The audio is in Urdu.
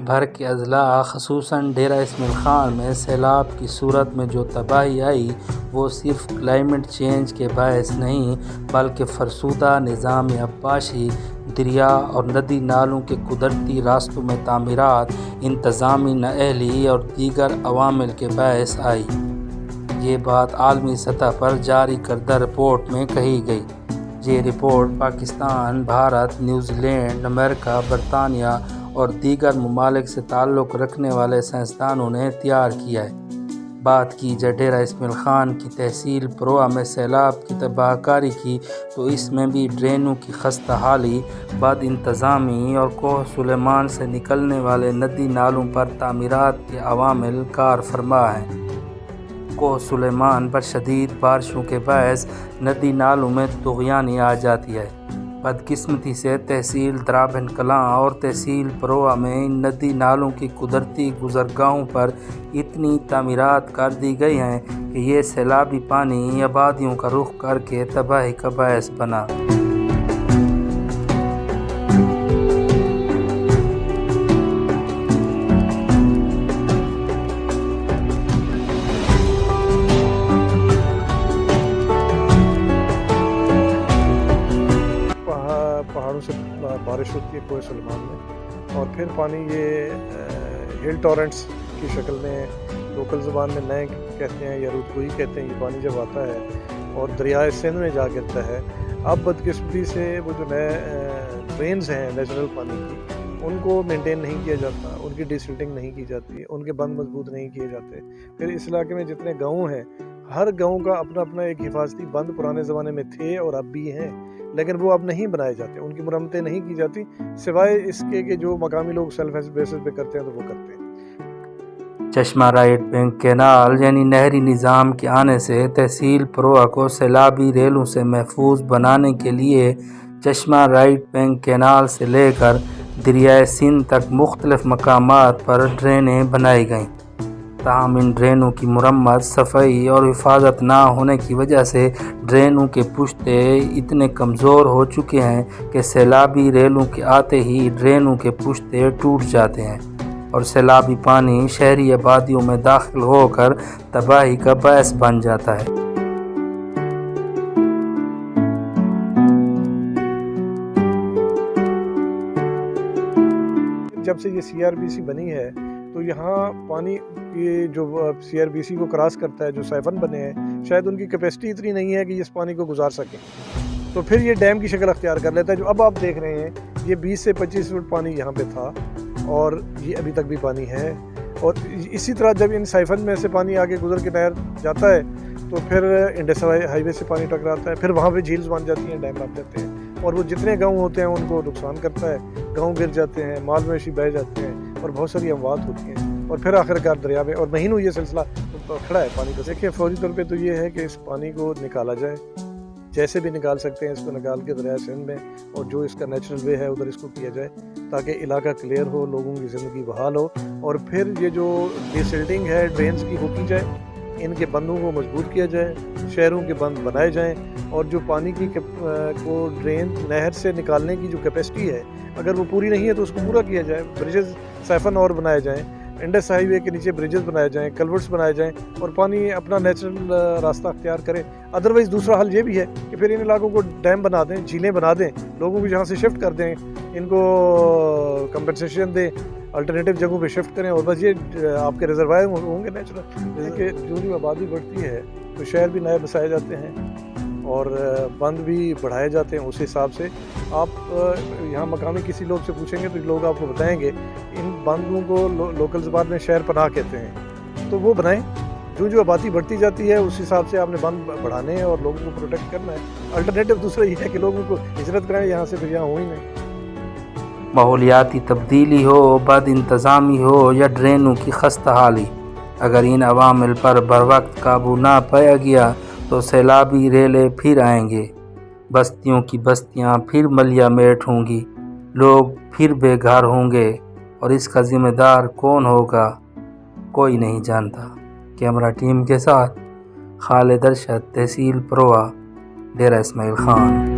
بھر کے اضلاع خصوصاً ڈیرہ اسماعیل خان میں سیلاب کی صورت میں جو تباہی آئی وہ صرف کلائمیٹ چینج کے باعث نہیں بلکہ فرسودہ نظام آبپاشی، دریا اور ندی نالوں کے قدرتی راستوں میں تعمیرات، انتظامی نااہلی اور دیگر عوامل کے باعث آئی۔ یہ بات عالمی سطح پر جاری کردہ رپورٹ میں کہی گئی۔ یہ رپورٹ پاکستان، بھارت، نیوزی لینڈ، امریکہ، برطانیہ اور دیگر ممالک سے تعلق رکھنے والے سائنسدانوں نے تیار کیا ہے۔ بات کی جائے ڈیرہ اسماعیل خان کی تحصیل پروہ میں سیلاب کی تباہ کاری کی تو اس میں بھی ڈرینوں کی خستہ حالی، بد انتظامی اور کوہ سلیمان سے نکلنے والے ندی نالوں پر تعمیرات کے عوامل کار فرما ہیں۔ کوہ سلیمان پر شدید بارشوں کے باعث ندی نالوں میں طغیانی آ جاتی ہے۔ بدقسمتی سے تحصیل درابن کلاں اور تحصیل پروہ میں ان ندی نالوں کی قدرتی گزرگاہوں پر اتنی تعمیرات کر دی گئی ہیں کہ یہ سیلابی پانی آبادیوں کا رخ کر کے تباہی کا باعث بنا۔ پہاڑوں سے بارش ہوتی ہے کوہ سلیمان میں، اور پھر پانی یہ ہل ٹورنٹس کی شکل میں، لوکل زبان میں نئے کہتے ہیں یا رودگوئی کہتے ہیں، یہ پانی جب آتا ہے اور دریائے سندھ میں جا گرتا ہے۔ اب بدقسمتی سے وہ جو نئے ڈرینز ہیں نیچرل پانی کی، ان کو مینٹین نہیں کیا جاتا، ان کی ڈیسلٹنگ نہیں کی جاتی، ان کے بند مضبوط نہیں کیے جاتے۔ پھر اس علاقے میں جتنے گاؤں ہیں، ہر گاؤں کا اپنا اپنا ایک حفاظتی بند پرانے زمانے میں تھے اور اب بھی ہیں، لیکن وہ اب نہیں بنائے جاتے، ان کی مرمتیں نہیں کی جاتی، سوائے اس کے کہ جو مقامی لوگ سیلف بیسس پہ کرتے ہیں تو وہ کرتے ہیں۔ چشمہ رائٹ بینک کینال یعنی نہری نظام کے آنے سے تحصیل پروہ کو سیلابی ریلوں سے محفوظ بنانے کے لیے چشمہ رائٹ بینک کینال سے لے کر دریائے سندھ تک مختلف مقامات پر ڈرینیں بنائی گئیں۔ تاہم ان ڈرینوں کی مرمت، صفائی اور حفاظت نہ ہونے کی وجہ سے ڈرینوں کے پشتے اتنے کمزور ہو چکے ہیں کہ سیلابی ریلوں کے آتے ہی ڈرینوں کے پشتے ٹوٹ جاتے ہیں اور سیلابی پانی شہری آبادیوں میں داخل ہو کر تباہی کا باعث بن جاتا ہے۔ جب سے یہ CRBC بنی ہے تو یہاں پانی یہ جو CRBC کو کراس کرتا ہے، جو سائفن بنے ہیں، شاید ان کی کیپیسٹی اتنی نہیں ہے کہ اس پانی کو گزار سکیں، تو پھر یہ ڈیم کی شکل اختیار کر لیتا ہے۔ جو اب آپ دیکھ رہے ہیں، یہ 20 سے 25 فٹ پانی یہاں پہ تھا اور یہ ابھی تک بھی پانی ہے، اور اسی طرح جب ان سائفن میں سے پانی آگے گزر کے نہر جاتا ہے تو پھر انڈس ہائی وے سے پانی ٹکراتا ہے، پھر وہاں پہ جھیلز بن جاتی ہیں، ڈیم بن جاتے ہیں، اور وہ جتنے گاؤں ہوتے ہیں ان کو نقصان کرتا ہے، گاؤں گر جاتے ہیں، مال مویشی بہہ جاتے ہیں اور بہت ساری اموات ہوتی ہیں، اور پھر آخرکار دریا میں، اور مہینوں یہ سلسلہ کھڑا ہے پانی کا۔ دیکھیں فوری طور پہ تو یہ ہے کہ اس پانی کو نکالا جائے، جیسے بھی نکال سکتے ہیں اس کو نکال کے دریائے سندھ میں، اور جو اس کا نیچرل وے ہے ادھر اس کو کیا جائے تاکہ علاقہ کلیئر ہو، لوگوں کی زندگی بحال ہو، اور پھر یہ جو ڈیسلٹنگ ہے ڈرینز کی وہ کی جائے، ان کے بندوں کو مضبوط کیا جائے، شہروں کے بند بنائے جائیں، اور جو پانی کی کو ڈرین نہر سے نکالنے کی جو کیپیسٹی ہے اگر وہ پوری نہیں ہے تو اس کو پورا کیا جائے، بریجز سائفن اور بنائے جائیں، انڈس ہائی وے کے نیچے بریجز بنائے جائیں، کلورٹس بنائے جائیں، اور پانی اپنا نیچرل راستہ اختیار کرے۔ ادروائز دوسرا حل یہ بھی ہے کہ پھر ان علاقوں کو ڈیم بنا دیں، جھیلیں بنا دیں، لوگوں کو جہاں سے شفٹ کر دیں، ان کو کمپنسیشن دیں، الٹرنیٹیو جگہوں پہ شفٹ کریں، اور بس یہ آپ کے ریزروائر ہوں گے نیچرل۔ جیسے کہ جو آبادی بڑھتی ہے تو شہر بھی نئے بسائے جاتے ہیں اور بند بھی بڑھائے جاتے ہیں۔ اس حساب سے آپ یہاں مقامی کسی لوگ سے پوچھیں گے تو لوگ آپ کو بتائیں گے ان بندوں کو لوکل زبان میں شہر پناہ کہتے ہیں، تو وہ بنائیں۔ جو آبادی بڑھتی جاتی ہے اس حساب سے آپ نے بند بڑھانے ہیں اور لوگوں کو پروٹیکٹ کرنا ہے۔ الٹرنیٹیو دوسرا یہ ہے کہ لوگوں کو ہجرت کرائیں یہاں سے، پھر یہاں ہو ہی نہیں۔ ماحولیاتی تبدیلی ہو، بد انتظامی ہو یا ڈرینوں کی خستہ حالی، اگر ان عوامل پر بروقت قابو نہ پایا گیا تو سیلابی ریلیں پھر آئیں گے، بستیوں کی بستیاں پھر ملیا میٹ ہوں گی، لوگ پھر بے گھر ہوں گے، اور اس کا ذمہ دار کون ہوگا کوئی نہیں جانتا۔ کیمرہ ٹیم کے ساتھ خالد ارشد، تحصیل پروہ، ڈیرہ اسماعیل خان۔